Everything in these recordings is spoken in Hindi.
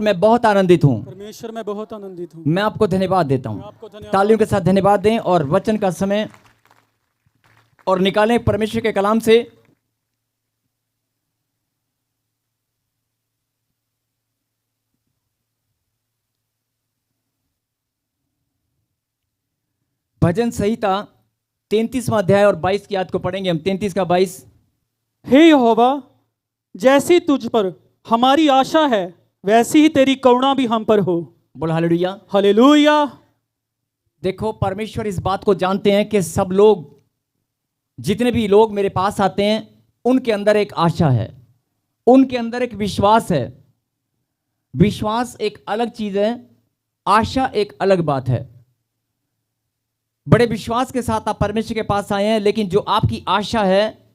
मैं बहुत आनंदित हूँ। परमेश्वर मैं बहुत आनंदित हूँ। मैं आपको धन्यवाद देता मैं हूँ। आपको धन्यवाद तालियों के साथ धन्यवाद दें और वचन का समय और निकालें परमेश्वर के कलाम से। भजन संहिता 33वां अध्याय और 22 की आयत को पढ़ेंगे हम। 33 का 22। हे यहोवा, जैसी तुझ पर हमारी आशा है वैसी ही तेरी करुणा भी हम पर हो। बोल हालेलुया। हालेलुया। देखो, परमेश्वर इस बात को जानते हैं कि सब लोग, जितने भी लोग मेरे पास आते हैं, उनके अंदर एक आशा है, उनके अंदर एक विश्वास है। विश्वास एक अलग चीज है, आशा एक अलग बात है। बड़े विश्वास के साथ आप परमेश्वर के पास आए हैं, लेकिन जो आपकी आशा है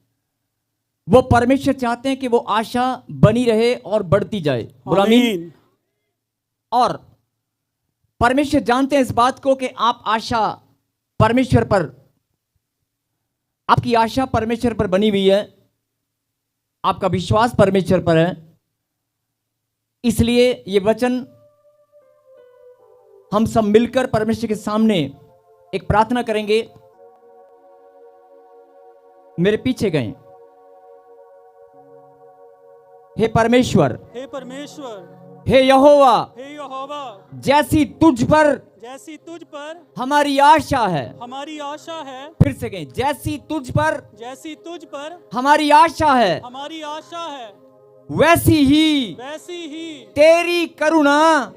वो परमेश्वर चाहते हैं कि वो आशा बनी रहे और बढ़ती जाए। बोलो आमीन। और परमेश्वर जानते हैं इस बात को कि आप आशा परमेश्वर पर, आपकी आशा परमेश्वर पर बनी हुई है, आपका विश्वास परमेश्वर पर है। इसलिए ये वचन हम सब मिलकर परमेश्वर के सामने एक प्रार्थना करेंगे। मेरे पीछे गए। हे परमेश्वर, हे परमेश्वर, हे यहोवा, हे यहोवा, जैसी तुझ पर हमारी आशा है। हमारी आशा है। फिर से कहें, जैसी तुझ पर हमारी आशा है, हमारी आशा है, वैसी ही तेरी करुणा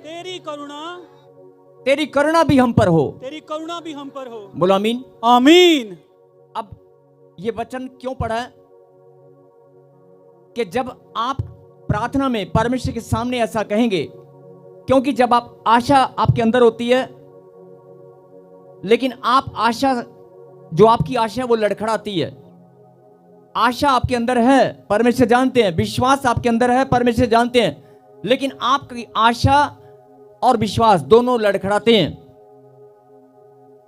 भी हम पर हो। तेरी करुणा भी हम पर हो। बोलो आमीन। आमीन। अब ये वचन क्यों पढ़ा है कि जब आप प्रार्थना में परमेश्वर के सामने ऐसा कहेंगे, क्योंकि जब आप आशा आपके अंदर होती है, लेकिन आप आशा, जो आपकी आशा है वो लड़खड़ाती है। आशा आपके अंदर है, परमेश्वर जानते हैं। विश्वास आपके अंदर है, परमेश्वर जानते हैं। लेकिन आपकी आशा और विश्वास दोनों लड़खड़ाते हैं।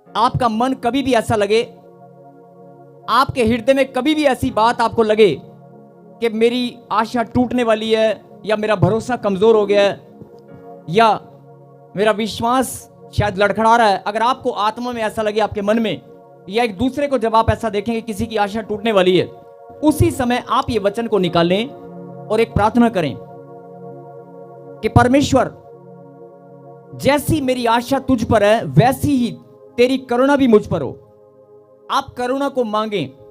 आपका मन कभी भी ऐसा लगे, आपके हृदय में कभी भी ऐसी बात आपको लगे कि मेरी आशा टूटने वाली है, या मेरा भरोसा कमजोर हो गया है, या मेरा विश्वास शायद लड़खड़ा रहा है, अगर आपको आत्मा में ऐसा लगे आपके मन में, या एक दूसरे को जब आप ऐसा देखेंगे किसी की आशा टूटने वाली है, उसी समय आप ये वचन को निकालें और एक प्रार्थना करें कि परमेश्वर, जैसी मेरी आशा तुझ पर है वैसी ही तेरी करुणा भी मुझ पर हो। आप करुणा को मांगें,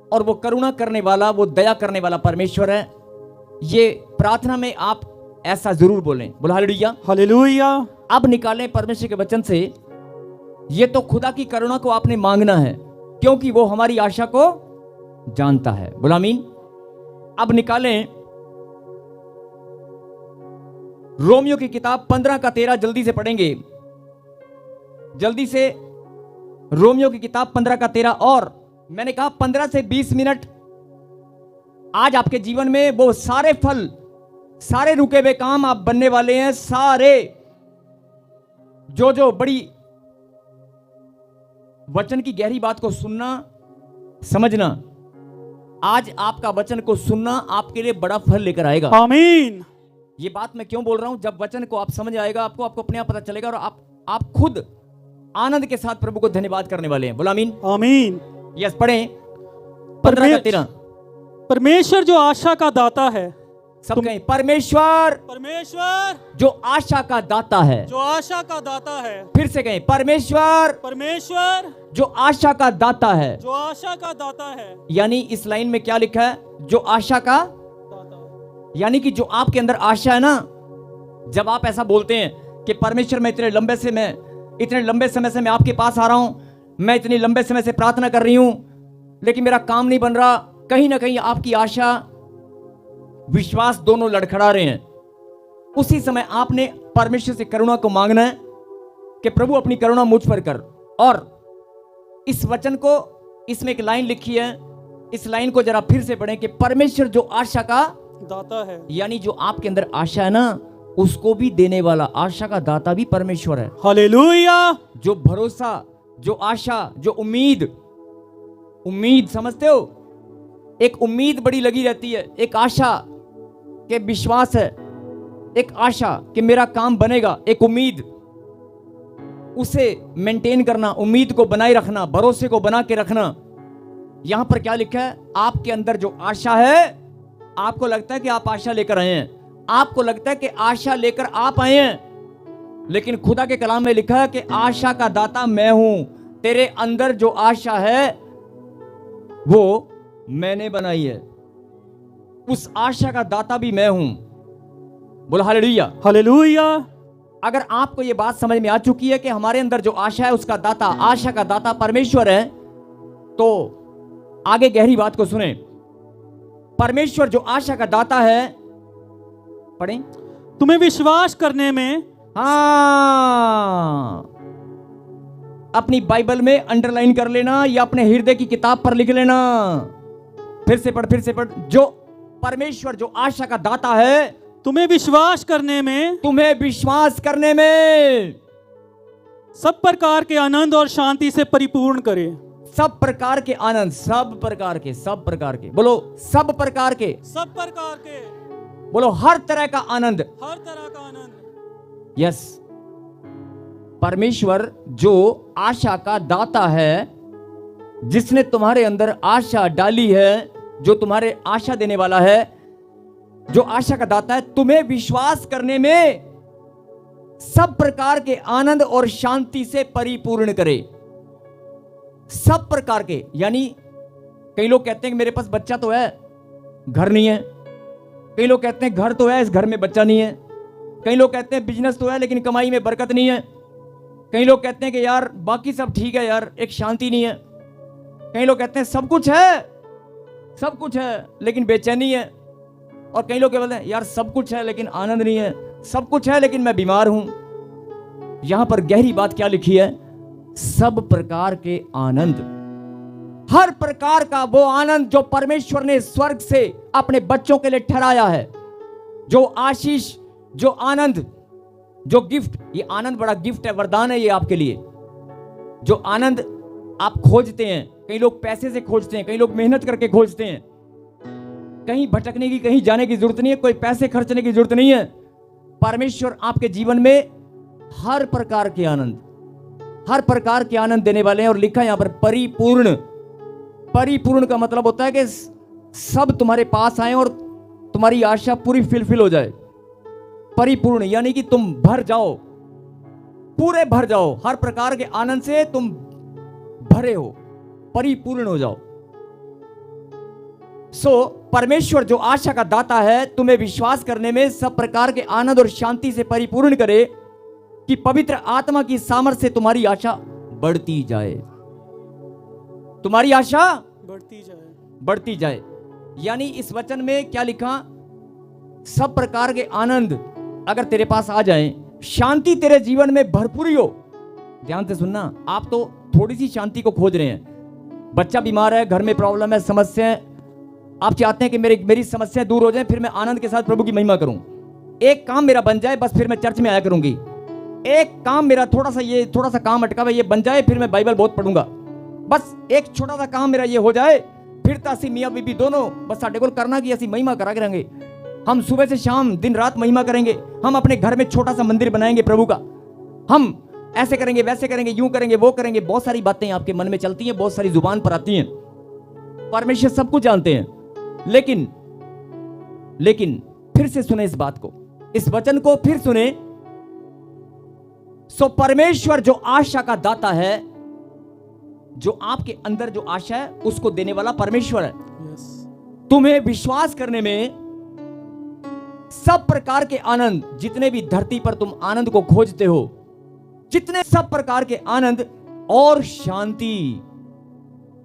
और वो करुणा करने वाला, वो दया करने वाला परमेश्वर है। ये प्रार्थना में आप ऐसा जरूर बोलें। बोलो हालेलुया। हालेलुया। अब निकालें परमेश्वर के वचन से, ये तो खुदा की करुणा को आपने मांगना है, क्योंकि वो हमारी आशा को जानता है। बोलो आमीन। अब निकालें रोमियो की किताब 15 का 13, जल्दी से पढ़ेंगे, जल्दी से। रोमियो की किताब 15 का 13। और मैंने कहा 15 से 20 मिनट आज आपके जीवन में वो सारे फल, सारे रुके हुए काम आप बनने वाले हैं। सारे जो बड़ी वचन की गहरी बात को सुनना, समझना, आज आपका वचन को सुनना आपके लिए बड़ा फल लेकर आएगा। आमीन। ये बात मैं क्यों बोल रहा हूं? जब वचन को आप समझ आएगा, आपको अपने आप पता चलेगा, और आप खुद आनंद के साथ प्रभु को धन्यवाद करने वाले हैं। बोला आमीन। आमीन। यस, पढ़ें 15 का 13। परमेश्वर जो आशा का दाता है, सब कहें, परमेश्वर जो आशा का दाता है। जो आशा का दाता है। फिर से कहें, परमेश्वर जो आशा का दाता है। जो आशा का दाता है। यानी इस लाइन में क्या लिखा है? जो आशा का दाता। यानी कि जो आपके अंदर आशा है ना, जब आप ऐसा बोलते हैं कि परमेश्वर, मैं इतने लंबे समय से मैं आपके पास आ रहा हूं, मैं इतने लंबे समय से प्रार्थना कर रही हूं, लेकिन मेरा काम नहीं बन रहा, कहीं ना कहीं आपकी आशा, विश्वास दोनों लड़खड़ा रहे हैं। उसी समय आपने परमेश्वर से करुणा को मांगना है कि प्रभु अपनी करुणा मुझ पर कर। और इस वचन को, इसमें एक लाइन लिखी है, इस लाइन को जरा फिर से पढ़ें कि परमेश्वर जो आशा का दाता है। यानी जो आपके अंदर आशा है ना, उसको भी देने वाला, आशा का दाता भी परमेश्वर है। हालेलुया। जो भरोसा, जो आशा, जो उम्मीद समझते हो, एक उम्मीद बड़ी लगी रहती है, एक आशा के विश्वास है, एक आशा कि मेरा काम बनेगा, एक उम्मीद, उसे मेंटेन करना, उम्मीद को बनाए रखना, भरोसे को बना के रखना। यहां पर क्या लिखा है? आपके अंदर जो आशा है, आपको लगता है कि आप आशा लेकर आए हैं, आपको लगता है कि आशा लेकर आप आए हैं, लेकिन खुदा के कलाम में लिखा है कि आशा का दाता मैं हूं। तेरे अंदर जो आशा है वो मैंने बनाई है, उस आशा का दाता भी मैं हूं। बोलो हालेलुया। हालेलुया। अगर आपको यह बात समझ में आ चुकी है कि हमारे अंदर जो आशा है उसका दाता, आशा का दाता परमेश्वर है, तो आगे गहरी बात को सुने। परमेश्वर जो आशा का दाता है, पढ़ें, तुम्हें विश्वास करने में, हाँ, अपनी बाइबल में अंडरलाइन कर लेना या अपने हृदय की किताब पर लिख लेना। फिर से पढ़। जो परमेश्वर जो आशा का दाता है, तुम्हें विश्वास करने में, तुम्हें विश्वास करने में सब प्रकार के आनंद और शांति से परिपूर्ण करे। सब प्रकार के आनंद, सब प्रकार के, बोलो सब प्रकार के, सब प्रकार के, बोलो हर तरह का आनंद, हर तरह का आनंद। यस, परमेश्वर जो आशा का दाता है, जिसने तुम्हारे अंदर आशा डाली है, जो तुम्हारे आशा देने वाला है, जो आशा का दाता है, तुम्हें विश्वास करने में सब प्रकार के आनंद और शांति से परिपूर्ण करे। सब प्रकार के, यानी कई लोग कहते हैं कि मेरे पास बच्चा तो है, घर नहीं है। कई लोग कहते हैं घर तो है, इस घर में बच्चा नहीं है। कई लोग कहते हैं बिजनेस तो है लेकिन कमाई में बरकत नहीं है। कई लोग कहते हैं कि यार बाकी सब ठीक है यार, एक शांति नहीं है। कई लोग कहते हैं सब कुछ है लेकिन बेचैनी है। और कई लोग बोलते हैं यार सब कुछ है लेकिन आनंद नहीं है, सब कुछ है लेकिन मैं बीमार हूं। यहां पर गहरी बात क्या लिखी है? सब प्रकार के आनंद, हर प्रकार का वो आनंद जो परमेश्वर ने स्वर्ग से अपने बच्चों के लिए ठहराया है, जो आशीष, जो आनंद, जो गिफ्ट, ये आनंद बड़ा गिफ्ट है, वरदान है ये आपके लिए। जो आनंद आप खोजते हैं, कई लोग पैसे से खोजते हैं, कई लोग मेहनत करके खोजते हैं। कहीं भटकने की, कहीं जाने की जरूरत नहीं है, कोई पैसे खर्चने की जरूरत नहीं है। परमेश्वर आपके जीवन में हर प्रकार के आनंद देने वाले हैं। और लिखा है यहां पर परिपूर्ण। परिपूर्ण का मतलब होता है कि सब तुम्हारे पास आए और तुम्हारी आशा पूरी फिलफिल हो जाए। परिपूर्ण यानी कि तुम भर जाओ, पूरे भर जाओ, हर प्रकार के आनंद से तुम भरे हो, परिपूर्ण हो जाओ। परमेश्वर जो आशा का दाता है, तुम्हें विश्वास करने में सब प्रकार के आनंद और शांति से परिपूर्ण करे, कि पवित्र आत्मा की सामर्थ्य से तुम्हारी आशा बढ़ती जाए। तुम्हारी आशा बढ़ती जाए। यानी इस वचन में क्या लिखा? सब प्रकार के आनंद अगर तेरे पास आ जाए, शांति तेरे जीवन में भरपूरी हो। ध्यान से सुनना, आप तो थोड़ी सी शांति को खोज रहे हैं। बच्चा बीमार है, घर में प्रॉब्लम है, समस्या है, आप चाहते हैं कि मेरी समस्या दूर हो जाए, फिर मैं आनंद के साथ प्रभु की महिमा करूं। एक काम मेरा बन जाए, बस फिर मैं चर्च में आया करूंगी। एक काम मेरा थोड़ा सा काम अटका हुआ ये बन जाए, फिर मैं बाइबल बहुत पढ़ूंगा। बस एक छोटा सा काम मेरा ये हो जाए, फिर तासी मियाँ बीबी दोनों बस साढ़े को करना कि ऐसी महिमा करा के रहेंगे। हम सुबह से शाम दिन रात महिमा करेंगे। हम अपने घर में छोटा सा मंदिर बनाएंगे प्रभु का। हम ऐसे करेंगे, वैसे करेंगे, यूं करेंगे, वो करेंगे। बहुत सारी बातें आपके मन में चलती हैं, बहुत सारी जुबान पर आती हैं। परमेश्वर सब कुछ जानते हैं। लेकिन फिर से सुने इस बात को, इस वचन को फिर सुने। परमेश्वर जो आशा का दाता है, जो आपके अंदर जो आशा है उसको देने वाला परमेश्वर है। तुम्हें विश्वास करने में सब प्रकार के आनंद, जितने भी धरती पर तुम आनंद को खोजते हो, जितने सब प्रकार के आनंद और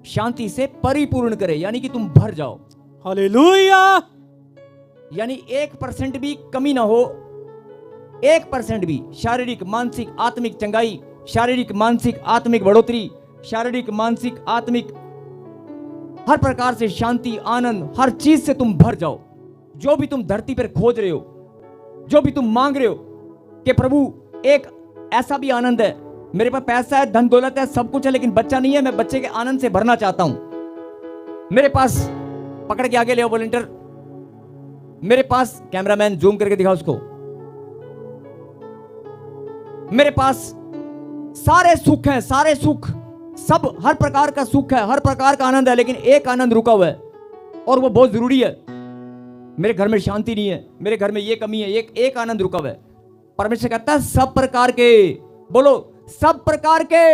शांति से परिपूर्ण करे, यानी कि तुम भर जाओ। हालेलुया। यानी 1% भी कमी ना हो, 1% भी। शारीरिक, मानसिक, आत्मिक चंगाई, शारीरिक, मानसिक, आत्मिक बढ़ोतरी, शारीरिक, मानसिक, आत्मिक, हर प्रकार से शांति, आनंद, हर चीज से तुम भर जाओ। जो भी तुम धरती पर खोज रहे हो, जो भी तुम मांग रहे हो कि प्रभु एक ऐसा भी आनंद है, मेरे पास पैसा है, धन दौलत है, सब कुछ है, लेकिन बच्चा नहीं है, मैं बच्चे के आनंद से भरना चाहता हूं। मेरे पास, पकड़ के आगे ले आओ वॉलंटियर, मेरे पास कैमरामैन जूम करके दिखाओ उसको, मेरे पास सारे सुख हैं, सारे सुख, सब हर प्रकार का सुख है, हर प्रकार का आनंद है, लेकिन एक आनंद रुका हुआ है और वो बहुत जरूरी है। मेरे घर में शांति नहीं है, मेरे घर में ये कमी है, एक आनंद रुका हुआ है। परमेश्वर कहता है सब प्रकार के, बोलो सब प्रकार के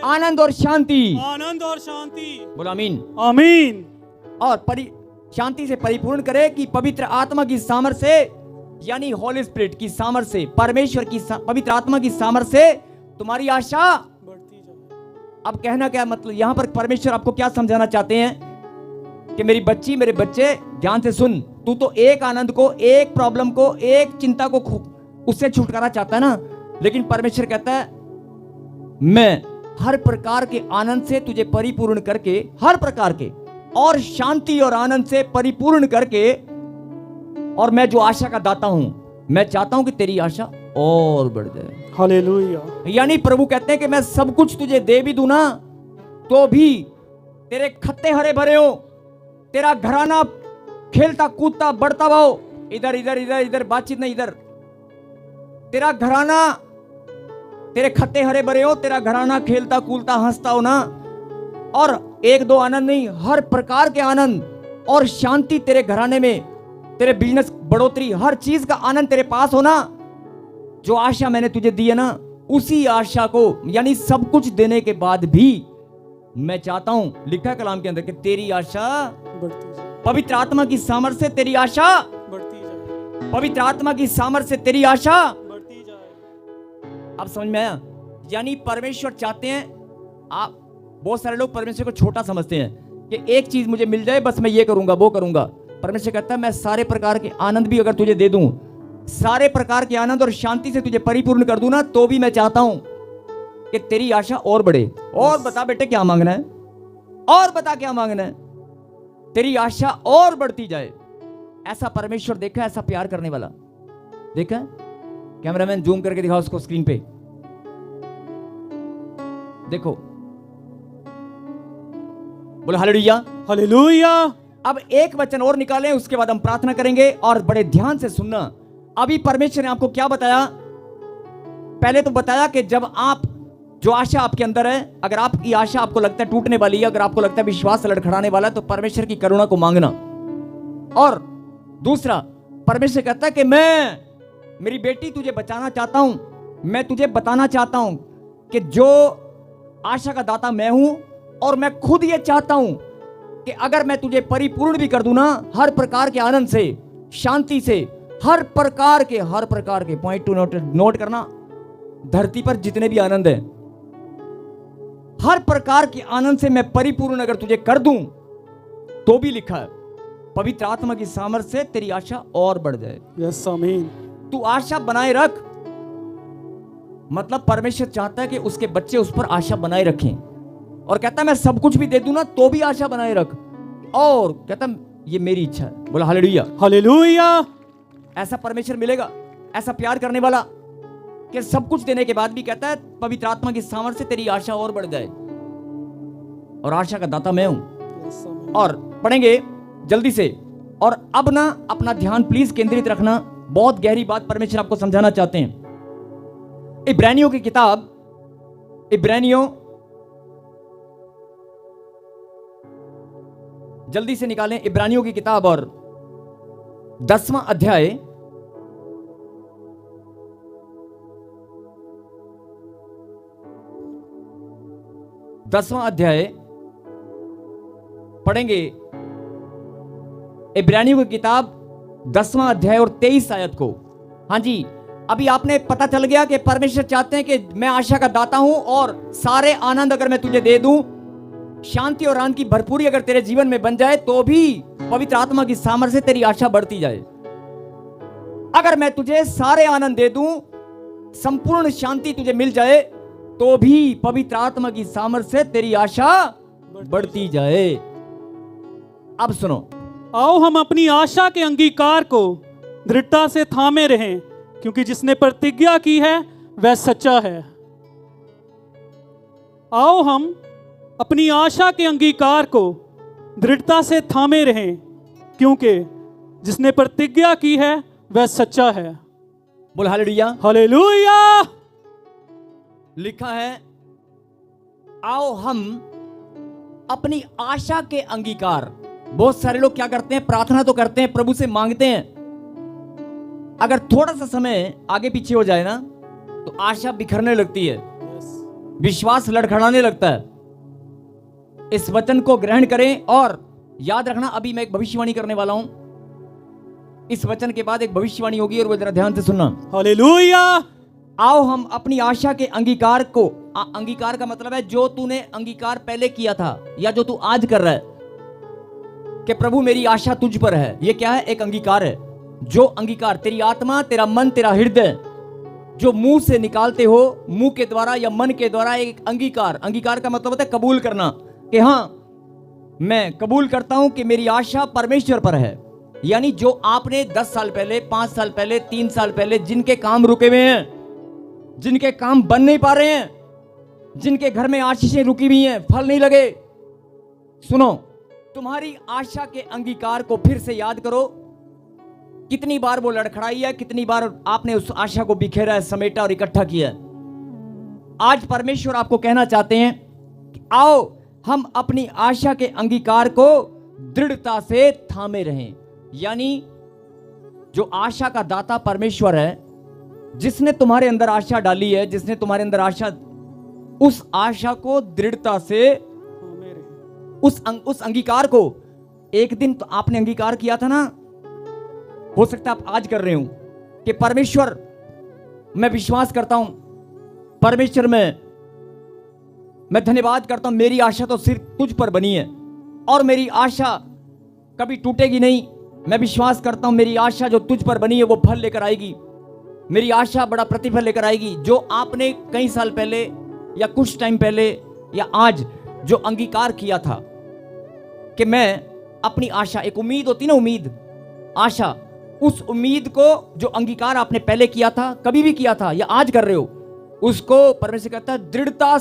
आनंद और शांति, आनंद और शांति, बोलो आमीन आमीन। और शांति से परिपूर्ण करे कि पवित्र आत्मा की सामर्थ से, यानी होली स्पिरिट की सामर्थ से, परमेश्वर की पवित्र आत्मा की सामर्थ से तुम्हारी आशा बढ़ती जाए। अब कहना क्या मतलब, यहां पर परमेश्वर आपको क्या समझाना चाहते हैं कि मेरी बच्ची, मेरे बच्चे ध्यान से सुन, तू तो एक आनंद को, एक प्रॉब्लम को, एक चिंता को उससे छुटकारा चाहता है ना, लेकिन परमेश्वर कहता है मैं हर प्रकार के आनंद से तुझे परिपूर्ण करके, हर प्रकार के और शांति और आनंद से परिपूर्ण करके, और मैं जो आशा का दाता हूं, मैं चाहता हूं कि तेरी आशा और बढ़ जाए। हालेलुया। यानी प्रभु कहते हैं कि मैं सब कुछ तुझे दे भी दूं ना, तो भी तेरे खत्ते हरे भरे हो, तेरा घराना खेलता कूदता बढ़ता हो, इधर इधर इधर इधर बातचीत नहीं, इधर तेरा घराना, तेरे खत्ते हरे भरे हो, तेरा घराना खेलता कूदता हंसता हो ना, और एक दो आनंद नहीं, हर प्रकार के आनंद और शांति तेरे घराने में, तेरे बिजनेस बढ़ोतरी, हर चीज का आनंद तेरे पास हो ना। जो आशा मैंने तुझे दी है ना, उसी आशा को, यानी सब कुछ देने के बाद भी मैं चाहता हूं, लिखा है कलाम के अंदर कि तेरी आशा बढ़ती जाए, पवित्र आत्मा की सामर्थ से तेरी आशा बढ़ती जाए, पवित्र आत्मा की सामर्थ से तेरी आशा बढ़ती जाए। अब समझ में आया? यानी परमेश्वर चाहते हैं, आप बहुत सारे लोग परमेश्वर को छोटा समझते हैं कि एक चीज मुझे मिल जाए बस मैं ये करूंगा वो करूंगा। परमेश्वर कहता है मैं सारे प्रकार के आनंद भी अगर तुझे दे दूं, सारे प्रकार के आनंद और शांति से तुझे परिपूर्ण कर दूं ना, तो भी मैं चाहता हूं कि तेरी आशा और बढ़े। और बता बेटे क्या मांगना है, और बता क्या मांगना है, तेरी आशा और बढ़ती जाए। ऐसा परमेश्वर देखा, ऐसा प्यार करने वाला देखा। कैमरामैन जूम करके दिखाओ उसको स्क्रीन पे, देखो, बोलो हालेलुया हालेलुया। अब एक वचन और निकालें, उसके बाद हम प्रार्थना करेंगे, और बड़े ध्यान से सुनना। अभी परमेश्वर ने आपको क्या बताया? पहले तो बताया कि जब आप, जो आशा आपके अंदर है, अगर आपकी आशा आपको लगता है टूटने वाली है, अगर आपको लगता है विश्वास लड़खड़ाने वाला है, तो परमेश्वर की करुणा को मांगना। और दूसरा, परमेश्वर कहता है कि मैं, मेरी बेटी, तुझे बचाना चाहता हूं, मैं तुझे बताना चाहता हूं कि जो आशा का दाता मैं हूं, और मैं खुद ये चाहता हूं कि अगर मैं तुझे परिपूर्ण भी कर दूं ना, हर प्रकार के आनंद से, शांति से, हर प्रकार के पॉइंट टू नोट करना, धरती पर जितने भी आनंद है, हर प्रकार के आनंद से मैं परिपूर्ण अगर तुझे कर दूं, तो भी लिखा है पवित्र आत्मा की सामर्थ से तेरी आशा और बढ़ जाए। यस आमीन। तू आशा बनाए रख, मतलब परमेश्वर चाहता है कि उसके बच्चे उस पर आशा बनाए रखें, और कहता है मैं सब कुछ भी दे दूं ना, तो भी आशा बनाए रख, और कहता है ये मेरी इच्छा है। बोला हालेलुया हालेलुया। ऐसा परमेश्वर मिलेगा, ऐसा प्यार करने वाला कि सब कुछ देने के बाद भी कहता है पवित्र आत्मा की सामर्थ से तेरी आशा और बढ़ जाए, और आशा का दाता मैं हूं। और पढ़ेंगे जल्दी से, और अब ना अपना ध्यान प्लीज केंद्रित रखना, बहुत गहरी बात परमेश्वर आपको समझाना चाहते हैं। इब्रानियों की किताब, इब्रानियों, जल्दी से निकालें इब्रानियों की किताब, और 10वां अध्याय, पढ़ेंगे इब्रानियों की किताब 10वां अध्याय और 23 आयत को। हाँ जी, अभी आपने पता चल गया कि परमेश्वर चाहते हैं कि मैं आशा का दाता हूं, और सारे आनंद अगर मैं तुझे दे दूं, शांति और आनंद की भरपूरी अगर तेरे जीवन में बन जाए, तो भी पवित्र आत्मा की सामर्थ से तेरी आशा बढ़ती जाए। अगर मैं तुझे सारे आनंद दे दूं, संपूर्ण शांति तुझे मिल जाए, तो भी पवित्र आत्मा की सामर्थ से तेरी आशा बढ़ती जाए। अब सुनो, आओ हम अपनी आशा के अंगीकार को दृढ़ता से थामे रहें, क्योंकि जिसने प्रतिज्ञा की है वह सच्चा है। आओ हम अपनी आशा के अंगीकार को दृढ़ता से थामे रहें, क्योंकि जिसने प्रतिज्ञा की है वह सच्चा है। बोल हालेलुया। हालेलुया। लिखा है, आओ हम अपनी आशा के अंगीकार। बहुत सारे लोग क्या करते हैं, प्रार्थना तो करते हैं, प्रभु से मांगते हैं, अगर थोड़ा सा समय आगे पीछे हो जाए ना तो आशा बिखरने लगती है, विश्वास लड़खड़ाने लगता है। इस वचन को ग्रहण करें और याद रखना, अभी मैं एक भविष्यवाणी करने वाला हूं। इस वचन के बाद एक भविष्यवाणी होगी और वो जरा ध्यान से सुनना। हालेलुया। आओ हम अपनी आशा के अंगीकार को, अंगीकार का मतलब है जो तूने अंगीकार पहले किया था या जो तू आज कर रहा है कि प्रभु मेरी आशा तुझ पर है। ये क्या है? एक अंगीकार है। जो अंगीकार तेरी आत्मा, तेरा मन, तेरा हृदय जो मुंह से निकालते हो, मुंह के द्वारा या मन के द्वारा, एक अंगीकार। अंगीकार का मतलब होता है कबूल करना कि हाँ मैं कबूल करता हूं कि मेरी आशा परमेश्वर पर है। यानी जो आपने 10 साल पहले, 5 साल पहले, 3 साल पहले जिनके काम रुके हुए हैं, जिनके काम बन नहीं पा रहे हैं, जिनके घर में आशीषें रुकी हुई हैं, फल नहीं लगे, सुनो, तुम्हारी आशा के अंगीकार को फिर से याद करो। कितनी बार वो लड़खड़ाई है, कितनी बार आपने उस आशा को बिखेरा है, समेटा और इकट्ठा किया है। आज परमेश्वर आपको कहना चाहते हैं कि आओ हम अपनी आशा के अंगीकार को दृढ़ता से थामे रहें। यानी जो आशा का दाता परमेश्वर है, जिसने तुम्हारे अंदर आशा डाली है, जिसने तुम्हारे अंदर आशा, उस आशा को दृढ़ता से, उस अंगीकार को, एक दिन तो आपने अंगीकार किया था ना, हो सकता है आप आज कर रहे हो कि परमेश्वर मैं विश्वास करता हूं, परमेश्वर मैं धन्यवाद करता हूं, मेरी आशा तो सिर्फ तुझ पर बनी है और मेरी आशा कभी टूटेगी नहीं। मैं विश्वास करता हूं मेरी आशा जो तुझ पर बनी है वो फल लेकर आएगी, मेरी आशा बड़ा प्रतिफल लेकर आएगी। जो आपने कई साल पहले या कुछ टाइम पहले या आज जो अंगीकार किया था कि मैं अपनी आशा, एक उम्मीद होती ना, उम्मीद, आशा, उस उम्मीद को जो अंगीकार आपने पहले किया था, कभी भी किया था या आज कर रहे हो, उसको परमेश्वर कहता है दृढ़ता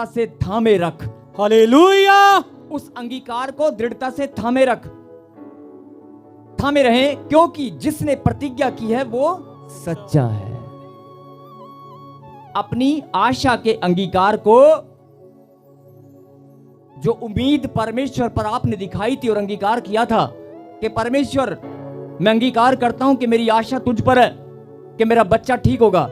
से थामे रख। हालेलुया। उस अंगीकार को दृढ़ता से थामे रख, थामे रहे, क्योंकि जिसने प्रतिज्ञा की है वो सच्चा है। अपनी आशा के अंगीकार को, जो उम्मीद परमेश्वर पर आपने दिखाई थी और अंगीकार किया था कि परमेश्वर मैं अंगीकार करता हूं कि मेरी आशा तुझ पर है, कि मेरा बच्चा ठीक होगा,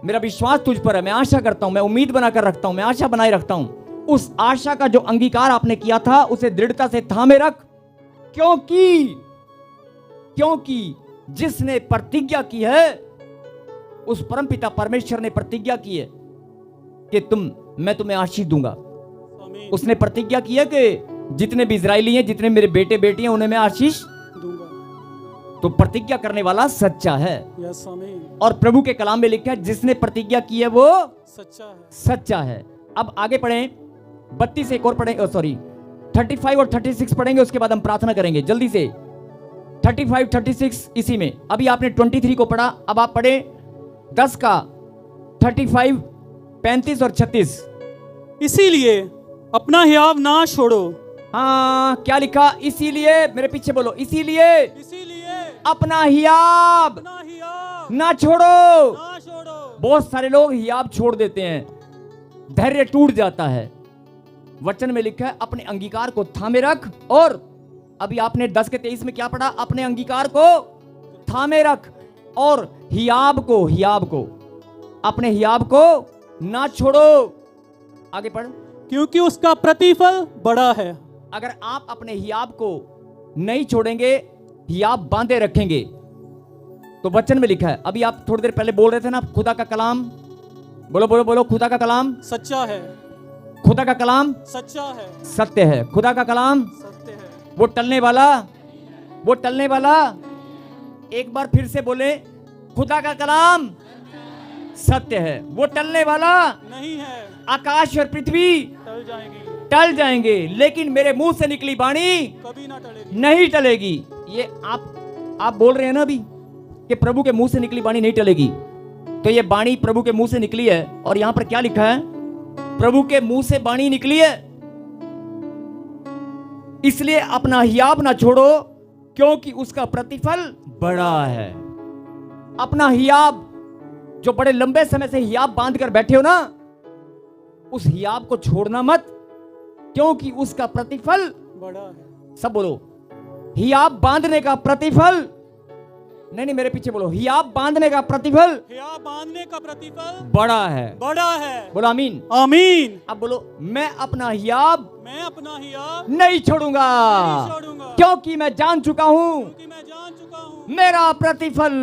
मेरा विश्वास तुझ पर है, मैं आशा करता हूं, मैं उम्मीद बनाकर रखता हूं, मैं आशा बनाए रखता हूं। उस आशा का जो अंगीकार आपने किया था उसे दृढ़ता से थामे रख, क्योंकि जिसने प्रतिज्ञा की है, उस परमपिता परमेश्वर ने प्रतिज्ञा की है कि मैं तुम्हें आशीष दूंगा। उसने प्रतिज्ञा की है कि जितने भी इजरायली हैं, जितने मेरे बेटे बेटी हैं, उन्हें मैं आशीष दूंगा। तो प्रतिज्ञा करने वाला सच्चा है। और प्रभु के कलाम में लिखा है जिसने प्रतिज्ञा की है वो सच्चा है। अब आगे पढ़ें, 32 एक और पढ़ेंगे, 35 और 36 पढ़ेंगे, उसके बाद हम प्रार्थना करेंगे जल्दी से। 35, 36 इसी में। अभी आपने 23 को पढ़ा, अब आप पढ़े 10 का 35, 35 और 36। इसीलिए अपना हियाव ना छोड़ो। हाँ, क्या लिखा? इसीलिए, मेरे पीछे बोलो, इसीलिए अपना हियाव ना छोड़ो। बहुत सारे लोग हियाव छोड़ देते हैं, धैर्य टूट जाता है। वचन में लिखा है अपने अंगीकार को थामे रख। और अभी आपने 10 के 23 में क्या पढ़ा? अपने अंगीकार को थामे रख और हियाव को अपने हियाव को ना छोड़ो। आगे पढ़। क्योंकि उसका प्रतिफल बड़ा है। अगर आप अपने हियाव को नहीं छोड़ेंगे, हियाव बांधे रखेंगे, तो वचन में लिखा है, अभी आप थोड़ी देर पहले बोल रहे थे ना, खुदा का कलाम, बोलो बोलो बोलो, खुदा का कलाम सच्चा है। खुदा का कलाम सच्चा है, सत्य है। खुदा का कलाम सत्य है, वो टलने वाला। एक बार फिर से बोले, खुदा का कलाम सत्य है, वो टलने वाला नहीं है। आकाश और पृथ्वी टल जाएंगे, लेकिन मेरे मुंह से निकली वाणी कभी ना टलेगी, नहीं टलेगी। ये आप बोल रहे हैं ना अभी कि प्रभु के मुंह से निकली वाणी नहीं टलेगी, तो ये वाणी प्रभु के मुंह से निकली है। और यहां पर क्या लिखा है? प्रभु के मुंह से वाणी निकली है, इसलिए अपना हियाव ना छोड़ो, क्योंकि उसका प्रतिफल बड़ा है। अपना हियाब जो बड़े लंबे समय से हियाब बांध कर बैठे हो ना, उस हियाब को छोड़ना मत, क्योंकि उसका प्रतिफल बड़ा है। सब बोलो, हियाब बांधने का प्रतिफल, नहीं मेरे पीछे बोलो, हियाब बांधने का प्रतिफल, हियाब बांधने का प्रतिफल बड़ा है। बड़ा है। बोलो आमीन। आमीन। अब बोलो, मैं अपना हियाब मैं अपना हियाब नहीं छोड़ूंगा, नहीं छोड़ूंगा, क्योंकि मैं जान चुका हूं क्योंकि मैं जान चुका हूं मेरा प्रतिफल,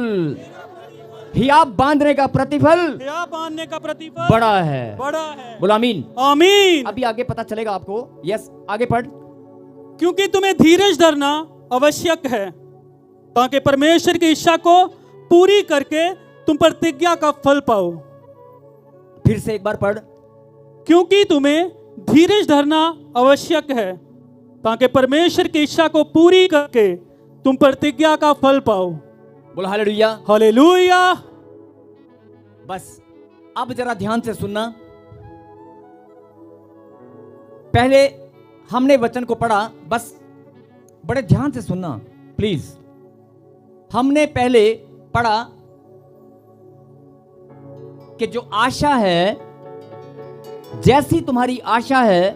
हियाब बांधने का प्रतिफल हियाब बांधने का प्रतिफल बड़ा है। बड़ा है। बोलो आमीन। आमीन। अभी आगे पता चलेगा आपको। यस, आगे पढ़। क्योंकि तुम्हें धीरज धरना आवश्यक है, ताकि परमेश्वर की इच्छा को पूरी करके तुम प्रतिज्ञा का फल पाओ। फिर से एक बार पढ़। क्योंकि तुम्हें धीरज धरना आवश्यक है, ताकि परमेश्वर की इच्छा को पूरी करके तुम प्रतिज्ञा का फल पाओ। बोलो हालेलुया। हालेलुया। बस अब जरा ध्यान से सुनना। पहले हमने वचन को पढ़ा, बस बड़े ध्यान से सुनना प्लीज। हमने पहले पढ़ा कि जो आशा है, जैसी तुम्हारी आशा है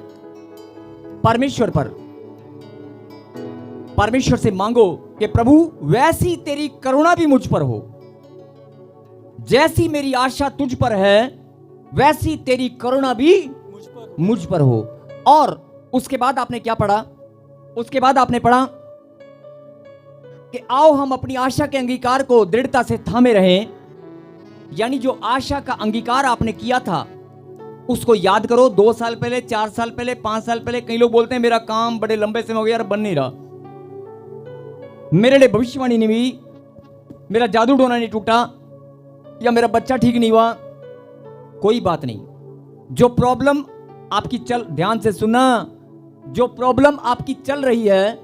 परमेश्वर पर, परमेश्वर से मांगो कि प्रभु वैसी तेरी करुणा भी मुझ पर हो, जैसी मेरी आशा तुझ पर है वैसी तेरी करुणा भी मुझ पर हो। और उसके बाद आपने क्या पढ़ा? उसके बाद आपने पढ़ा कि आओ हम अपनी आशा के अंगीकार को दृढ़ता से थामे रहें। यानी जो आशा का अंगीकार आपने किया था उसको याद करो। 2 साल पहले, 4 साल पहले, 5 साल पहले। कई लोग बोलते हैं मेरा काम बड़े लंबे समय हो गया यार, बन नहीं रहा, मेरे लिए भविष्यवाणी नहीं हुई, मेरा जादू टोना नहीं टूटा, या मेरा बच्चा ठीक नहीं हुआ। कोई बात नहीं, जो प्रॉब्लम आपकी ध्यान से सुनना, जो प्रॉब्लम आपकी चल रही है,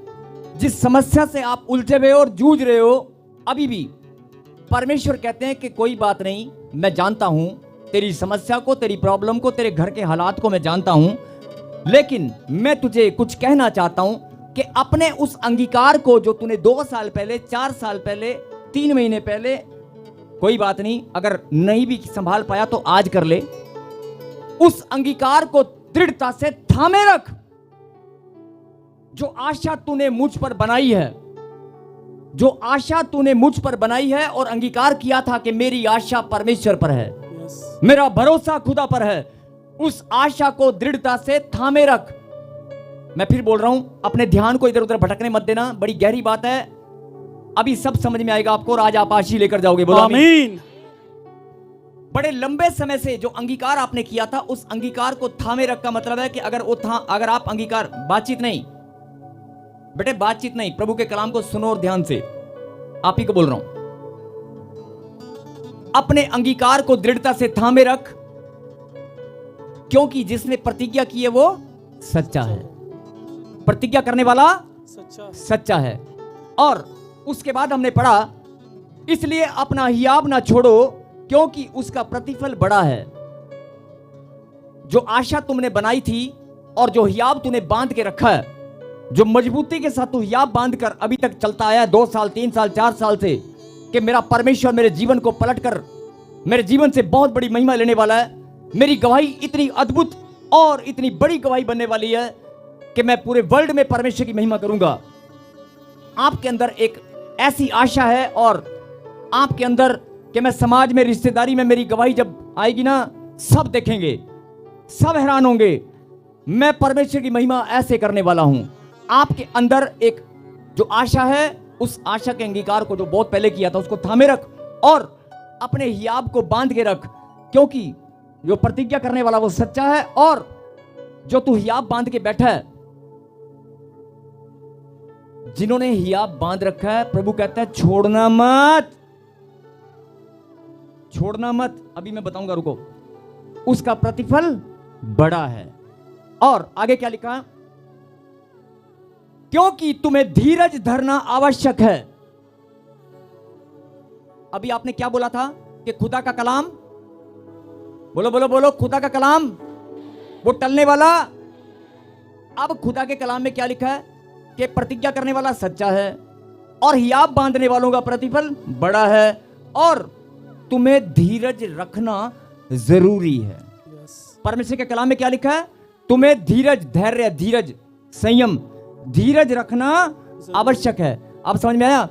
जिस समस्या से आप उलझे हुए और जूझ रहे हो, अभी भी परमेश्वर कहते हैं कि कोई बात नहीं, मैं जानता हूं तेरी समस्या को, तेरी प्रॉब्लम को, तेरे घर के हालात को मैं जानता हूं, लेकिन मैं तुझे कुछ कहना चाहता हूं कि अपने उस अंगीकार को जो तूने 2 साल पहले, 4 साल पहले, 3 महीने पहले, कोई बात नहीं, अगर नहीं भी संभाल पाया तो आज कर ले, उस अंगीकार को दृढ़ता से थामे रख। जो आशा तूने मुझ पर बनाई है, जो आशा तूने मुझ पर बनाई है और अंगीकार किया था कि मेरी आशा परमेश्वर पर है, मेरा भरोसा खुदा पर है, उस आशा को दृढ़ता से थामे रख। मैं फिर बोल रहा हूं, अपने ध्यान को इधर उधर भटकने मत देना, बड़ी गहरी बात है, अभी सब समझ में आएगा आपको और आज आप आशीष लेकर जाओगे। बोलो आमीन। बड़े लंबे समय से जो अंगीकार आपने किया था, उस अंगीकार को थामे रख का मतलब है कि अगर आप अंगीकार, बातचीत नहीं बेटे, बातचीत नहीं, प्रभु के कलाम को सुनो और ध्यान से, आप ही को बोल रहा हूं, अपने अंगीकार को दृढ़ता से थामे रख, क्योंकि जिसने प्रतिज्ञा की है वो सच्चा है, प्रतिज्ञा करने वाला सच्चा है। और उसके बाद हमने पढ़ा, इसलिए अपना हियाब ना छोड़ो, क्योंकि उसका प्रतिफल बड़ा है। जो आशा तुमने बनाई थी और जो हियाब तूने बांध के रखा है, जो मजबूती के साथ तू हियाब बांध कर अभी तक चलता आया 2 साल, 3 साल, 4 साल से, कि मेरा परमेश्वर मेरे जीवन को पलटकर मेरे जीवन से बहुत बड़ी महिमा लेने वाला है, मेरी गवाही इतनी अद्भुत और इतनी बड़ी गवाही बनने वाली है कि मैं पूरे वर्ल्ड में परमेश्वर की महिमा करूंगा। आपके अंदर एक ऐसी आशा है और आपके अंदर कि मैं समाज में, रिश्तेदारी में मेरी गवाही जब आएगी ना, सब देखेंगे, सब हैरान होंगे, मैं परमेश्वर की महिमा ऐसे करने वाला हूं। आपके अंदर एक जो आशा है, उस आशा के अंगीकार को जो बहुत पहले किया था उसको थामे रख और अपने हियाब को बांध के रख, क्योंकि जो प्रतिज्ञा करने वाला वो सच्चा है। और जो तू हियाब बांध के बैठा है, जिन्होंने हियाब बांध रखा है, प्रभु कहता है छोड़ना मत, छोड़ना मत। अभी मैं बताऊंगा, रुको, उसका प्रतिफल बड़ा है। और आगे क्या लिखा? क्योंकि तुम्हें धीरज धरना आवश्यक है। अभी आपने क्या बोला था कि खुदा का कलाम, बोलो बोलो बोलो, खुदा का कलाम वो टलने वाला। अब खुदा के कलाम में क्या लिखा है कि प्रतिज्ञा करने वाला सच्चा है और हियाब बांधने वालों का प्रतिफल बड़ा है। और तुम्हें धीरज रखना जरूरी है। परमेश्वर के कलाम में क्या लिखा है? तुम्हें धीरज, धैर्य, धीरज, संयम, धीरज रखना आवश्यक है। आप समझ में आया?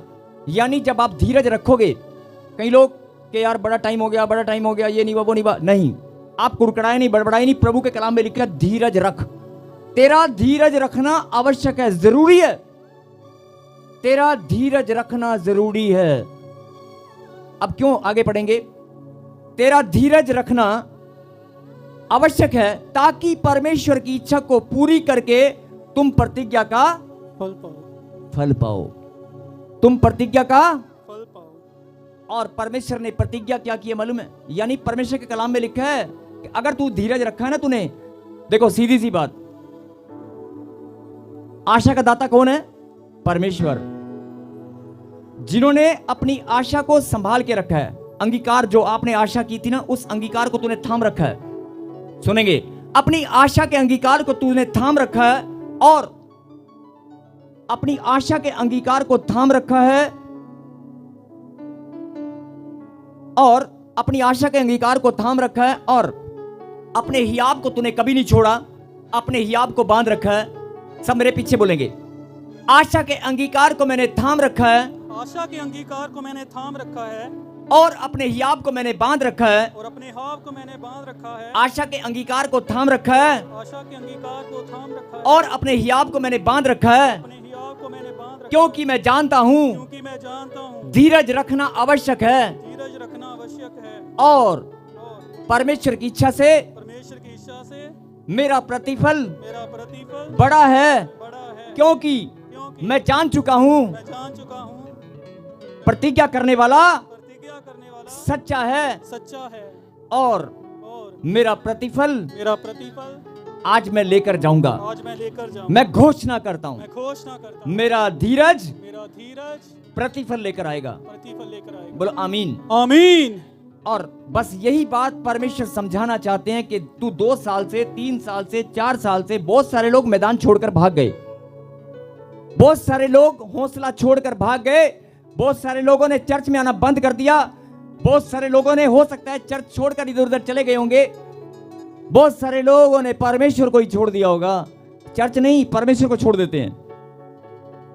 यानी जब आप धीरज रखोगे, कई लोग कि यार बड़ा टाइम हो गया, बड़ा टाइम हो गया, ये नहीं वो नहीं नहीं, आप कुड़कुड़ाए नहीं, बड़बड़ाए नहीं। प्रभु के कलाम में लिखा है धीरज रख। तेरा धीरज रखना आवश्यक है, जरूरी है। तेरा धीरज रखना जरूरी है। अब क्यों आगे पढ़ेंगे? तेरा धीरज रखना आवश्यक है ताकि परमेश्वर की इच्छा को पूरी करके तुम प्रतिज्ञा का फल पाओ। तुम प्रतिज्ञा का फल पाओ। और परमेश्वर ने प्रतिज्ञा क्या की है मालूम है? यानी परमेश्वर के कलाम में लिखा है कि अगर तू धीरज रखा है ना तूने, देखो सीधी सी बात, आशा का दाता कौन है? परमेश्वर। जिन्होंने अपनी आशा को संभाल के रखा है, अंगीकार जो आपने आशा की थी ना, उस अंगीकार को तूने थाम रखा है। सुनेंगे, अपनी आशा के अंगीकार को तूने थाम रखा है, और अपनी आशा के अंगीकार को थाम रखा है, और अपनी आशा के अंगीकार को थाम रखा है, और अपने हियाब को तूने कभी नहीं छोड़ा, अपने हियाब को बांध रखा है। सब मेरे पीछे बोलेंगे, आशा के अंगीकार को मैंने थाम रखा है, आशा के अंगीकार को मैंने थाम रखा है, और अपने हियाब को मैंने बांध रखा है, और अपने हियाब को मैंने बांध रखा है। आशा के अंगीकार को थाम रखा है, आशा के अंगीकार को थाम रखा है, और अपने हियाब को मैंने बांध रखा है, अपने हियाब को मैंने बांध रखा है, क्योंकि मैं जानता हूं क्योंकि मैं जानता हूं धीरज रखना आवश्यक है, धीरज रखना आवश्यक है, और परमेश्वर की इच्छा से परमेश्वर की इच्छा से मेरा प्रतिफल बड़ा है, क्योंकि मैं जान चुका हूं मैं जान चुका हूं प्रतिज्ञा करने वाला सच्चा है, और मेरा प्रतिफल आज मैं लेकर जाऊंगा। मैं घोषणा करता हूं मेरा धीरज प्रतिफल लेकर आएगा। बोलो आमीन। आमीन। और बस यही बात परमेश्वर समझाना चाहते हैं कि तू 2 साल से, 3 साल से, 4 साल से, बहुत सारे लोग मैदान छोड़कर भाग गए, बहुत सारे लोग हौसला छोड़कर भाग गए, बहुत सारे लोगों ने चर्च में आना बंद कर दिया, बहुत सारे लोगों ने हो सकता है चर्च छोड़कर इधर उधर चले गए होंगे, बहुत सारे लोगों ने परमेश्वर को ही छोड़ दिया होगा। चर्च नहीं, परमेश्वर को छोड़ देते हैं।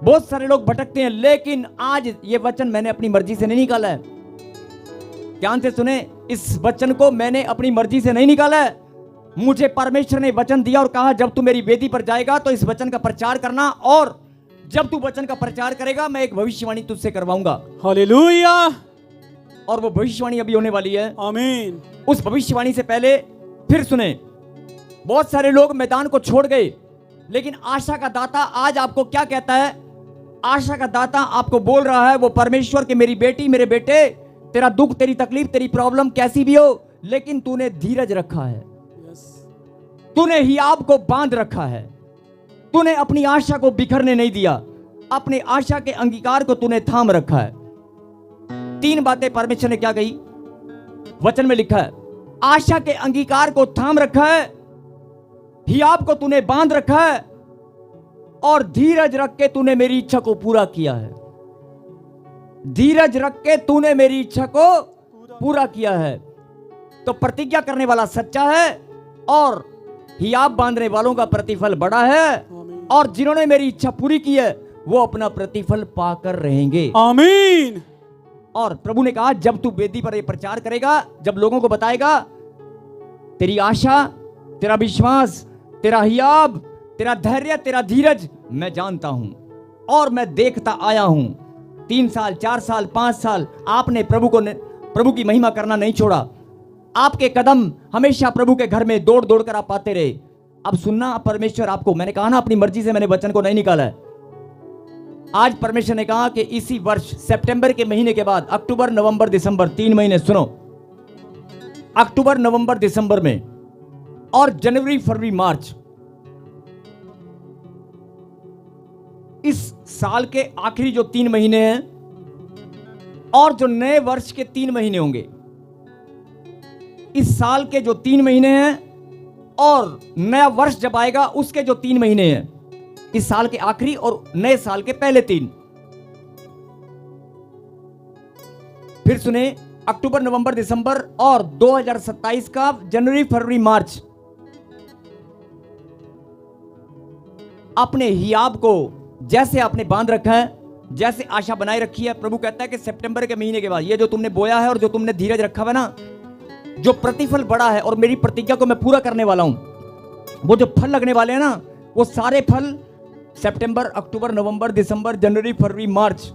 बहुत सारे लोग भटकते हैं, लेकिन आज ये वचन मैंने अपनी मर्जी से नहीं निकाला है। ध्यान से सुने, इस वचन को मैंने अपनी मर्जी से नहीं निकाला है। मुझे परमेश्वर ने वचन दिया और कहा जब तू मेरी वेदी पर जाएगा तो इस वचन का प्रचार करना, और जब तू वचन का प्रचार करेगा मैं एक भविष्यवाणी तुझसे करवाऊंगा। हालेलुया। और वो भविष्यवाणी अभी होने वाली है। आमीन। उस भविष्यवाणी से पहले फिर सुने, बहुत सारे लोग मैदान को छोड़ गए, लेकिन आशा का दाता आज आपको क्या कहता है? आशा का दाता आपको बोल रहा है, वो परमेश्वर के मेरी बेटी, मेरे बेटे, तेरा दुख, तेरी तकलीफ, तेरी प्रॉब्लम कैसी भी हो, लेकिन तूने धीरज रखा है, तूने हियाब को बांध रखा है, तूने अपनी आशा को बिखरने नहीं दिया, अपने आशा के अंगीकार को तूने थाम रखा है। 3 बातें परमेश्वर ने क्या कही? वचन में लिखा है, आशा के अंगीकार को थाम रखा है, हियाब को तूने बांध रखा है, और धीरज रख के तूने मेरी इच्छा को पूरा किया है। धीरज रख के तूने मेरी इच्छा को पूरा किया है। तो प्रतिज्ञा करने वाला सच्चा है, और हियाब बांधने वालों का प्रतिफल बड़ा है, और जिन्होंने मेरी इच्छा पूरी की है वो अपना प्रतिफल पाकर रहेंगे। आमीन। और प्रभु ने कहा जब तू वेदी पर ये प्रचार करेगा, जब लोगों को बताएगा, तेरी आशा, तेरा विश्वास, तेरा हियाब, तेरा धैर्य, तेरा धीरज मैं जानता हूं, और मैं देखता आया हूं। 3 साल, 4 साल, 5 साल आपने प्रभु की महिमा करना नहीं छोड़ा। आपके कदम हमेशा प्रभु के घर में दौड़ दौड़ कर आप आते रहे। अब सुनना, परमेश्वर आपको, मैंने कहा ना अपनी मर्जी से मैंने वचन को नहीं निकाला है। आज परमेश्वर ने कहा कि इसी वर्ष सितंबर के महीने के बाद अक्टूबर, नवंबर, दिसंबर, 3 महीने, सुनो, अक्टूबर, नवंबर, दिसंबर में, और जनवरी, फरवरी, मार्च, इस साल के आखिरी जो 3 महीने हैं, और जो नए वर्ष के 3 महीने होंगे, इस साल के जो 3 महीने हैं, और नया वर्ष जब आएगा उसके जो 3 महीने हैं, इस साल के आखिरी और नए साल के पहले 3, फिर सुने, अक्टूबर, नवंबर, दिसंबर और 2027 का जनवरी, फरवरी, मार्च अपने हियाब को जैसे आपने बांध रखा है, जैसे आशा बनाए रखी है, प्रभु कहता है कि सितंबर के महीने के बाद ये जो तुमने बोया है और जो तुमने धीरज रखा हुआ ना, जो प्रतिफल बड़ा है और मेरी प्रतिज्ञा को मैं पूरा करने वाला हूं, वो जो फल लगने वाले हैं ना, वो सारे फल सितंबर, अक्टूबर, नवंबर, दिसंबर, जनवरी, फरवरी, मार्च,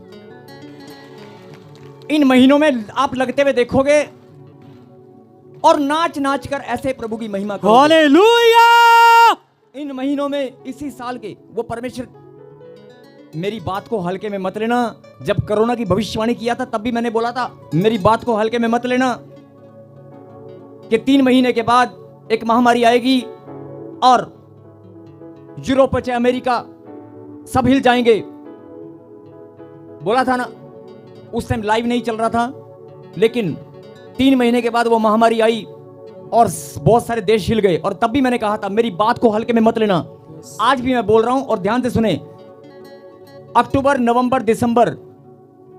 इन महीनों में आप लगते हुए देखोगे और नाच नाच कर ऐसे प्रभु की महिमा करोगे। हालेलुया। इन महीनों में, इसी साल के, वो परमेश्वर, मेरी बात को हल्के में मत लेना। जब कोरोना की भविष्यवाणी किया था तब भी मैंने बोला था, मेरी बात को हल्के में मत लेना कि 3 महीने के बाद एक महामारी आएगी और यूरोप, चाहे अमेरिका, सब हिल जाएंगे। बोला था ना, उस टाइम लाइव नहीं चल रहा था, लेकिन 3 महीने के बाद वो महामारी आई और बहुत सारे देश हिल गए। और तब भी मैंने कहा था, मेरी बात को हल्के में मत लेना। आज भी मैं बोल रहा हूं और ध्यान से सुने, अक्टूबर, नवंबर, दिसंबर,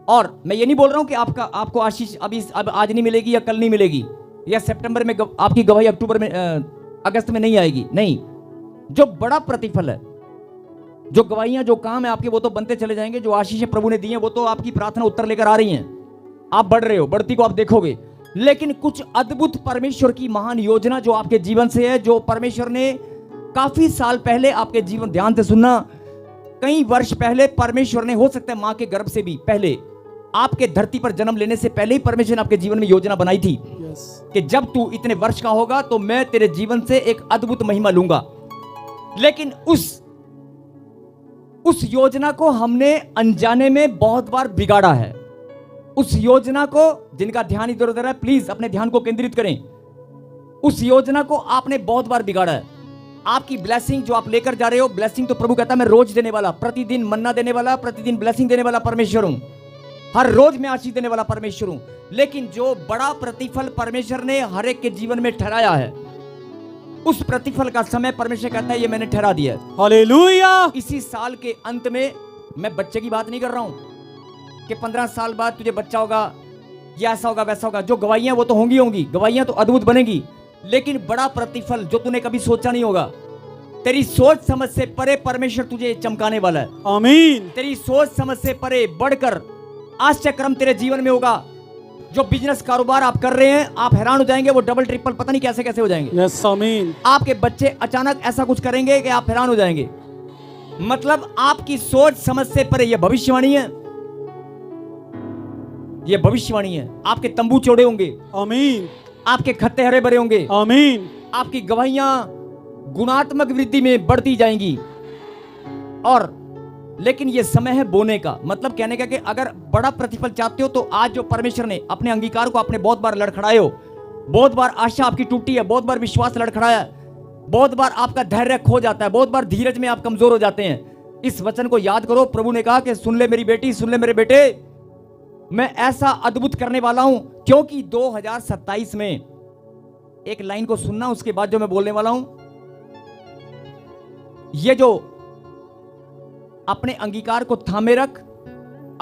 और मैं ये नहीं बोल रहा हूं कि आपको आशीष अब आज नहीं मिलेगी या कल नहीं मिलेगी, या सितंबर में आपकी गवाही अक्टूबर में, अगस्त में नहीं आएगी। नहीं, जो बड़ा प्रतिफल है, जो गवाहियां, जो काम है आपके, वो तो बनते चले जाएंगे। जो आशीष प्रभु ने दी है वो तो आपकी प्रार्थना उत्तर लेकर आ रही हैं। आप बढ़ रहे हो, बढ़ती को आप देखोगे। लेकिन कुछ अद्भुत परमेश्वर की महान योजना जो आपके जीवन से है, जो परमेश्वर ने काफी साल पहले आपके जीवन, ध्यान से सुनना, कई वर्ष पहले परमेश्वर ने, हो सकता है मां के गर्भ से भी पहले, आपके धरती पर जन्म लेने से पहले ही परमेश्वर ने आपके जीवन में योजना बनाई थी कि जब तू इतने वर्ष का होगा तो मैं तेरे जीवन से एक अद्भुत महिमा लूंगा। लेकिन उस योजना को हमने अनजाने में बहुत बार बिगाड़ा है। उस योजना को, जिनका ध्यान इधर उधर है, प्लीज अपने ध्यान को केंद्रित करें। उस योजना को आपने बहुत बार बिगाड़ा है। आपकी ब्लेसिंग जो आप लेकर जा रहे हो, ब्लेसिंग तो प्रभु कहता है मैं रोज देने वाला, प्रतिदिन मन्ना देने वाला, प्रतिदिन ब्लेसिंग देने वाला परमेश्वर हूं। हर रोज मैं आशीष देने वाला परमेश्वर हूं। लेकिन जो बड़ा प्रतिफल परमेश्वर ने हर एक के जीवन में ठहराया है, उस प्रतिफल का समय परमेश्वर कहता है ये मैंने ठहरा दिया है। हालेलुया। इसी साल के अंत में, मैं बच्चे की बात नहीं कर रहा हूं कि 15 साल बाद तुझे बच्चा होगा, या ऐसा होगा वैसा होगा। जो गवाहियां वो तो होंगी, गवाहियां तो अद्भुत बनेगी, लेकिन बड़ा प्रतिफल जो तूने कभी सोचा नहीं होगा, तेरी सोच समझ से परे परमेश्वर तुझे चमकाने वाला है। आमीन। तेरी सोच समझ से परे बढ़कर आश्चर्यक्रम तेरे जीवन में होगा। जो बिजनेस कारोबार आप कर रहे हैं, आप हैरान हो जाएंगे, वो डबल ट्रिपल पता नहीं कैसे कैसे हो जाएंगे। यस, आमीन। आपके बच्चे अचानक ऐसा कुछ करेंगे कि आप हैरान हो जाएंगे। मतलब आपकी सोच समझ से परे, यह भविष्यवाणी है, यह भविष्यवाणी है। आपके तंबू चौड़े होंगे, आमीन। आपके खत्ते हरे भरे होंगे, आमीन। आपकी गवाहियां गुणात्मक वृद्धि में बढ़ती जाएंगी। और लेकिन यह समय है बोने का। मतलब कहने का कि अगर बड़ा प्रतिफल चाहते हो तो आज जो परमेश्वर ने अपने अंगीकार को आपने बहुत बार लड़खड़ाए हो, बहुत बार आशा आपकी टूटी है, बहुत बार विश्वास लड़खड़ाया है, बहुत बार आपका धैर्य खो जाता है, बहुत बार धीरज में आप कमजोर हो जाते हैं। इस वचन को याद करो। प्रभु ने कहा कि सुन ले मेरी बेटी, सुन ले मेरे बेटे, मैं ऐसा अद्भुत करने वाला हूं। क्योंकि 2027 में, एक लाइन को सुनना, उसके बाद जो मैं बोलने वाला हूं, ये जो अपने अंगीकार को थामे रख,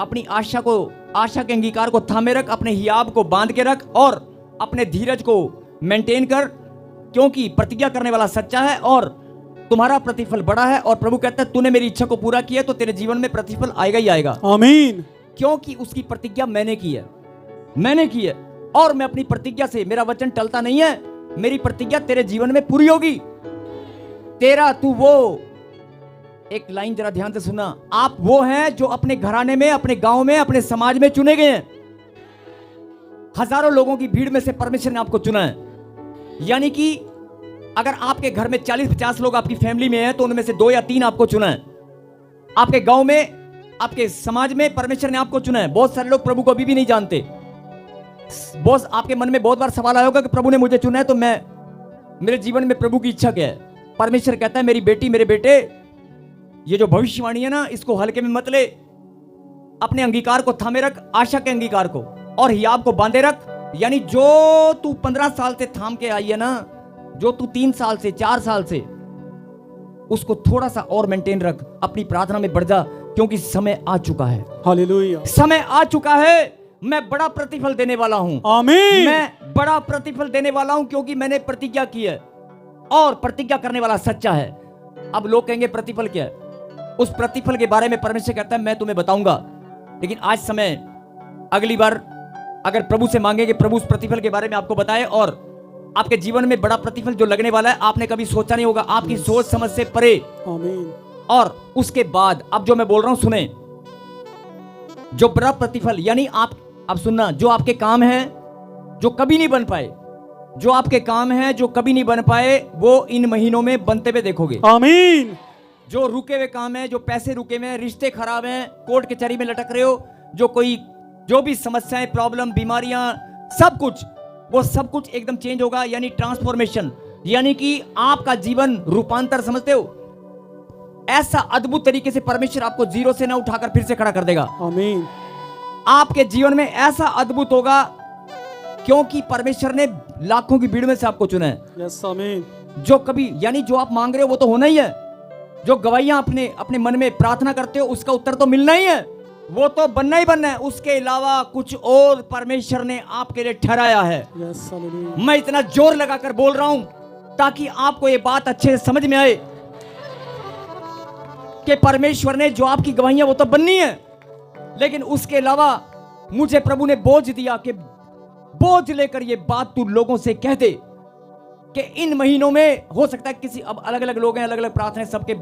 अपनी आशा के अंगीकार को थामे रख, अपने हियाब को बांध के रख और अपने धीरज को मेंटेन कर, क्योंकि प्रतिज्ञा करने वाला सच्चा है और तुम्हारा प्रतिफल बड़ा है। और प्रभु कहता है तूने मेरी इच्छा को पूरा किया तो तेरे जीवन में प्रतिफल आएगा ही आएगा। आमीन। क्योंकि उसकी प्रतिज्ञा मैंने की है और मैं अपनी प्रतिज्ञा से, मेरा वचन टलता नहीं है, मेरी प्रतिज्ञा तेरे जीवन में पूरी होगी। तेरा तू वो, एक लाइन जरा ध्यान से सुना, आप वो हैं जो अपने घराने में, अपने गांव में, अपने समाज में चुने गए हैं। हजारों लोगों की भीड़ में से परमेश्वर ने आपको चुना है। यानी कि अगर आपके घर में 40-50 लोग आपकी फैमिली में हैं तो उनमें से 2 या 3 आपको चुना है। आपके गांव में, आपके समाज में परमेश्वर ने आपको चुना है। बहुत सारे लोग प्रभु को अभी भी नहीं जानते। बॉस, आपके मन में बहुत बार सवाल आया होगा कि प्रभु ने मुझे चुना है तो मेरे जीवन में प्रभु की इच्छा क्या है। परमेश्वर कहता है मेरी बेटी, मेरे बेटे, ये जो भविष्यवाणी है ना, इसको हल्के में मत ले। अपने अंगीकार को थामे रख, आशा के अंगीकार को, और हियाब को बांधे रख। यानी जो तू 15 साल से थाम के आई है ना, जो तू 3 साल से, 4 साल से, उसको थोड़ा सा और मेंटेन रख। अपनी प्रार्थना में बढ़ जा, क्योंकि समय आ चुका है। हालेलुया। समय आ चुका है। मैं बड़ा प्रतिफल देने वाला हूं। आमीन। मैं बड़ा प्रतिफल देने वाला हूं क्योंकि मैंने प्रतिज्ञा की है और प्रतिज्ञा करने वाला सच्चा है। अब लोग कहेंगे प्रतिफल क्या है? उस प्रतिफल के बारे में परमेश्वर कहता है मैं तुम्हें बताऊंगा, लेकिन आज समय अगली बार अगर प्रभु से मांगेंगे प्रभु उस प्रतिफल के बारे में आपको बताए, और आपके जीवन में बड़ा प्रतिफल जो लगने वाला है आपने कभी सोचा नहीं होगा, आपकी सोच समझ से परे। आमीन। और उसके बाद अब जो मैं बोल रहा हूं सुने, जो बड़ा प्रतिफल यानी आप अब सुनना, जो आपके काम है जो कभी नहीं बन पाए, जो आपके काम है जो कभी नहीं बन पाए, वो इन महीनों में बनते हुए देखोगे। आमीन। जो रुके हुए काम है, जो पैसे रुके हुए हैं, रिश्ते खराब हैं, कोर्ट कचहरी में लटक रहे हो, जो भी समस्याएं, प्रॉब्लम, बीमारियां, सब कुछ, वो सब कुछ एकदम चेंज होगा, यानी ट्रांसफॉर्मेशन, यानी कि आपका जीवन रूपांतर, समझते हो? ऐसा अद्भुत तरीके से परमेश्वर आपको जीरो से ना उठाकर फिर से खड़ा कर देगा। आमीन। आपके जीवन में ऐसा अद्भुत होगा क्योंकि परमेश्वर ने लाखों की भीड़ में से आपको चुना है। यस आमीन। जो कभी यानी जो आप मांग रहे हो वो तो होना ही है, जो गवाहियां अपने मन में प्रार्थना करते हो उसका उत्तर तो मिलना ही है, वो तो बनना ही बनना है। उसके अलावा कुछ और परमेश्वर ने आपके लिए ठहराया है। यस आमीन। मैं इतना जोर लगाकर बोल रहा हूं ताकि आपको ये बात अच्छे से समझ में आए कि परमेश्वर ने जो आपकी गवाहियां वो तो बननी है, लेकिन उसके अलावा मुझे प्रभु ने बोझ दिया कि बोझ लेकर ये बात तू लोगों से कह दे कि इन महीनों में हो सकता है किसी, अब अलग अलग लोग हैं, अलग अलग प्रार्थना, सबके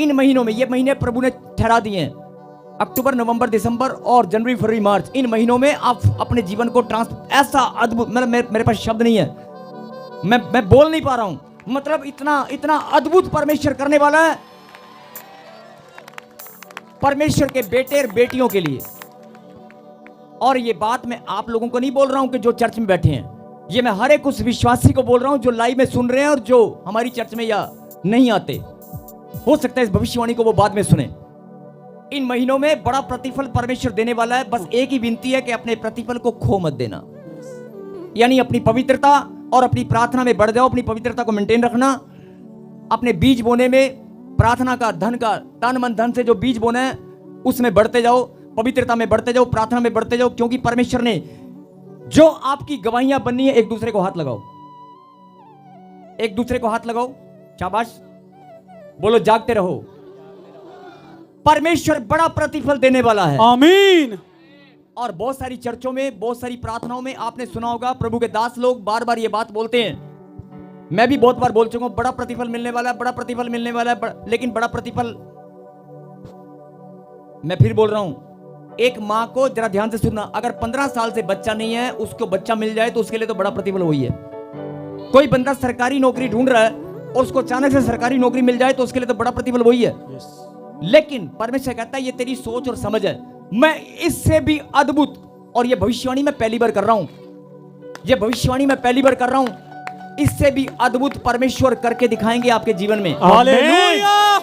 इन महीनों में, ये महीने प्रभु ने ठहरा दिए हैं, अक्टूबर, नवंबर, दिसंबर और जनवरी, फरवरी, मार्च, इन महीनों में आप अपने जीवन को ऐसा अद्भुत, मतलब मेरे पास शब्द नहीं है, मैं बोल नहीं पा रहा हूं, मतलब इतना अद्भुत परमेश्वर करने वाला है परमेश्वर के बेटे और बेटियों के लिए। और ये बात मैं आप लोगों को नहीं बोल रहा हूं कि जो चर्च में बैठे हैं, ये मैं हर एक उस विश्वासी को बोल रहा हूं जो लाइव में सुन रहे हैं और जो हमारी चर्च में या नहीं आते, हो सकता है इस भविष्यवाणी को वो बाद में सुने। इन महीनों में बड़ा प्रतिफल परमेश्वर देने वाला है। बस एक ही विनती है कि अपने प्रतिफल को खो मत देना, यानी अपनी पवित्रता और अपनी प्रार्थना में बढ़ जाओ, अपनी पवित्रता को मेंटेन रखना, अपने बीज बोने में, प्रार्थना का, धन का, तन मन धन से जो बीज बोना है उसमें बढ़ते जाओ, पवित्रता में बढ़ते जाओ, प्रार्थना में बढ़ते जाओ, क्योंकि परमेश्वर ने जो आपकी गवाहियां बननी है, एक दूसरे को हाथ लगाओ, एक दूसरे को हाथ लगाओ, शाबाश, बोलो जागते रहो, परमेश्वर बड़ा प्रतिफल देने वाला है। आमीन। और बहुत सारी चर्चों में, बहुत सारी प्रार्थनाओं में आपने सुना होगा, प्रभु के दास लोग बार बार ये बात बोलते हैं, मैं भी बहुत बार बोल चुका हूं, बड़ा प्रतिफल मिलने वाला है, बड़ा प्रतिफल मिलने वाला है, लेकिन बड़ा प्रतिफल, मैं फिर बोल रहा हूं, एक मां को जरा ध्यान से सुनना, अगर 15 साल से बच्चा नहीं है, उसको बच्चा मिल जाए तो उसके लिए तो बड़ा प्रतिफल वही है। कोई बंदा सरकारी नौकरी ढूंढ रहा है और उसको अचानक से सरकारी नौकरी मिल जाए तो उसके लिए तो बड़ा प्रतिफल वही है। लेकिन परमेश्वर कहता है ये तेरी सोच और समझ है, मैं इससे भी अद्भुत, और ये भविष्यवाणी मैं पहली बार कर रहा हूं, ये भविष्यवाणी मैं पहली बार कर रहा हूं, इससे भी अद्भुत परमेश्वर करके दिखाएंगे आपके जीवन में। हालेलुया।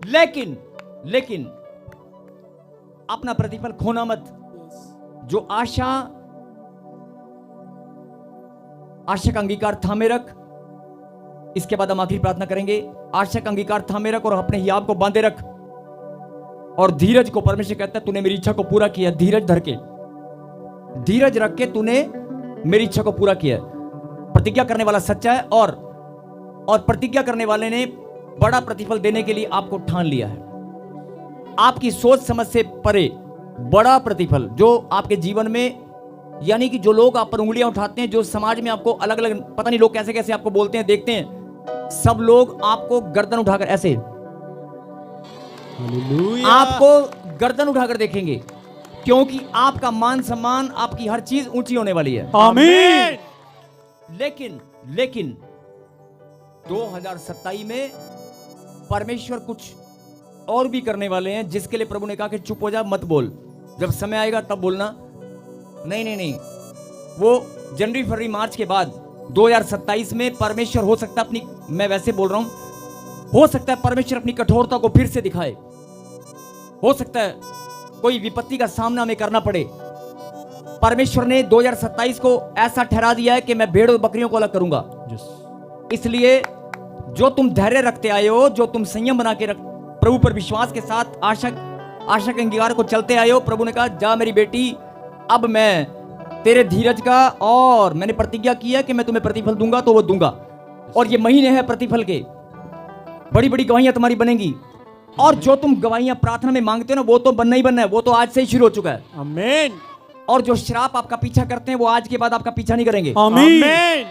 लेकिन अपना प्रतिफल खोना मत। जो आशा का अंगीकार थामे रख। इसके बाद हम आखिरी प्रार्थना करेंगे। आशा का अंगीकार थामे रख और अपने हियाव को बांधे रख, और धीरज को, परमेश्वर कहता है तूने मेरी इच्छा को पूरा किया, धीरज धर के, धीरज रख के तूने मेरी इच्छा को पूरा किया। प्रतिज्ञा करने वाला सच्चा है, और प्रतिज्ञा करने वाले ने बड़ा प्रतिफल देने के लिए आपको ठान लिया है। आपकी सोच समझ से परे बड़ा प्रतिफल जो आपके जीवन में, यानी कि जो लोग आप पर उंगलियां उठाते हैं, जो समाज में आपको अलग अलग, पता नहीं लोग कैसे कैसे आपको बोलते हैं, देखते हैं, सब लोग आपको गर्दन उठाकर ऐसे, आपको गर्दन उठाकर देखेंगे, क्योंकि आपका मान सम्मान, आपकी हर चीज ऊंची होने वाली है। आमीन। लेकिन 2027 में परमेश्वर कुछ और भी करने वाले हैं, जिसके लिए प्रभु ने कहा कि चुप हो जा, मत बोल, जब समय आएगा तब बोलना। नहीं, वो जनवरी, फरवरी, मार्च के बाद 2027 में परमेश्वर हो सकता है अपनी, मैं वैसे बोल रहा हूं, हो सकता है परमेश्वर अपनी कठोरता को फिर से दिखाए, हो सकता है कोई विपत्ति का सामना हमें करना पड़े। परमेश्वर ने 2027 को ऐसा ठहरा दिया है कि मैं भेड़ और बकरियों को अलग करूंगा। इसलिए जो तुम धैर्य रखते आए हो, जो तुम संयम बना के प्रभु पर विश्वास के साथ आशा के अंगीकार को चलते आए हो, प्रभु ने कहा जा मेरी बेटी, अब मैं तेरे धीरज का, और मैंने प्रतिज्ञा की है कि मैं तुम्हें प्रतिफल दूंगा तो वो दूंगा। और ये महीने हैं प्रतिफल के, बड़ी बड़ी गवाहियां तुम्हारी बनेंगी। और जो तुम गवाहियां प्रार्थना में मांगते हो ना, वो तो बनना ही बनना है, वो तो आज से ही शुरू हो चुका है। आमीन। और जो श्राप आपका पीछा करते हैं वो आज के बाद आपका पीछा नहीं करेंगे। आमीन।